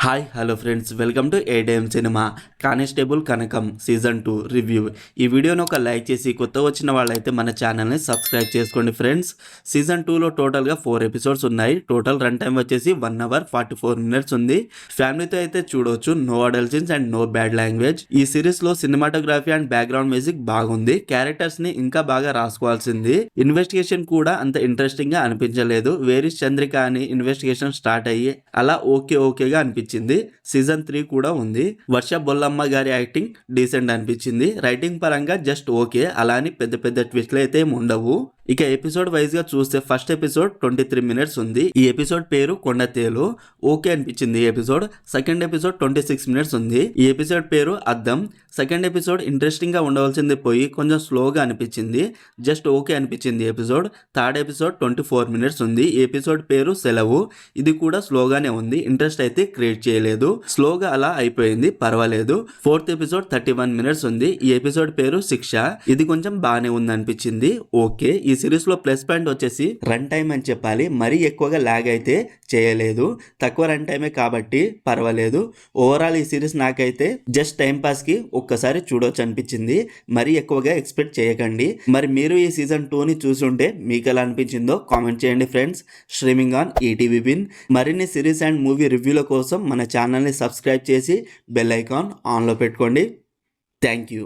Hi hello friends, welcome to ఏడేఎం cinema. Constable Kanakam season 2 review. ఈ వీడియోని ఒక లైక్ చేసి కొత్త వచ్చిన వాళ్ళైతే మన ఛానల్ని సబ్స్క్రైబ్ చేసుకోండి ఫ్రెండ్స్. సీజన్ 2లో టోటల్గా 4 ఎపిసోడ్స్ ఉన్నాయి. టోటల్ రన్ టైం వచ్చేసి 1 hour 44 minutes ఉంది. ఫ్యామిలీతో అయితే చూడవచ్చు. No adult scenes and no bad language. ఈ సిరీస్లో సినిమాటోగ్రఫీ అండ్ బ్యాక్గ్రౌండ్ మ్యూజిక్ బాగుంది. క్యారెక్టర్స్ని ఇంకా బాగా రాసుకోవాల్సింది. ఇన్వెస్టిగేషన్ కూడా అంత ఇంట్రెస్టింగ్గా అనిపించలేదు. వేరిస్ చంద్రిక అని ఇన్వెస్టిగేషన్ స్టార్ట్ అయ్యి అలా ఓకేగా అనిపించింది. సీజన్ 3 కూడా ఉంది. వర్ష బొల్లమ్మ గారి యాక్టింగ్ డీసెంట్ అనిపించింది. రైటింగ్ పరంగా జస్ట్ ఓకే, అలా అని పెద్ద ట్విస్ట్లు అయితే ఉండవు. ఇక ఎపిసోడ్ వైజ్ గా చూస్తే ఫస్ట్ ఎపిసోడ్ 23 minutes ఉంది. ఈ ఎపిసోడ్ పేరు కొండతేలు. ఓకే అనిపించింది ఈ ఎపిసోడ్. సెకండ్ ఎపిసోడ్ 26 minutes ఉంది. ఈ ఎపిసోడ్ పేరు అద్దం. సెకండ్ ఎపిసోడ్ ఇంట్రెస్టింగ్ గా ఉండవలసింది పోయి కొంచెం స్లోగా అనిపించింది. జస్ట్ ఓకే అనిపించింది ఎపిసోడ్. థర్డ్ ఎపిసోడ్ 24 minutes ఉంది. ఈ ఎపిసోడ్ పేరు సెలవు. ఇది కూడా స్లోగానే ఉంది. ఇంట్రెస్ట్ అయితే క్రియేట్ చేయలేదు. స్లోగా అలా అయిపోయింది, పర్వాలేదు. ఫోర్త్ ఎపిసోడ్ 31 minutes ఉంది. ఈ ఎపిసోడ్ పేరు శిక్ష. ఇది కొంచెం బాగానే ఉంది అనిపించింది. ఓకే. ఈ సిరీస్ లో ప్లస్ పాయింట్ వచ్చేసి రన్ టైం అని చెప్పాలి. మరీ ఎక్కువగా లాగ్ అయితే చేయలేదు. తక్కువ రన్ టైమే కాబట్టి పర్వాలేదు. ఓవరాల్ ఈ సిరీస్ నాకైతే జస్ట్ టైం పాస్ కి ఒక్కసారి చూడొచ్చు అనిపించింది. మరీ ఎక్కువగా ఎక్స్పెక్ట్ చేయకండి. మరి మీరు ఈ సీజన్ 2ని చూసుంటే మీకు ఎలా అనిపించిందో కామెంట్ చేయండి friends. Streaming on ETV win. మరిన్ని సిరీస్ అండ్ మూవీ రివ్యూల కోసం మన ఛానల్ని సబ్స్క్రైబ్ చేసి బెల్ ఐకాన్ ఆన్లో పెట్టుకోండి. Thank you.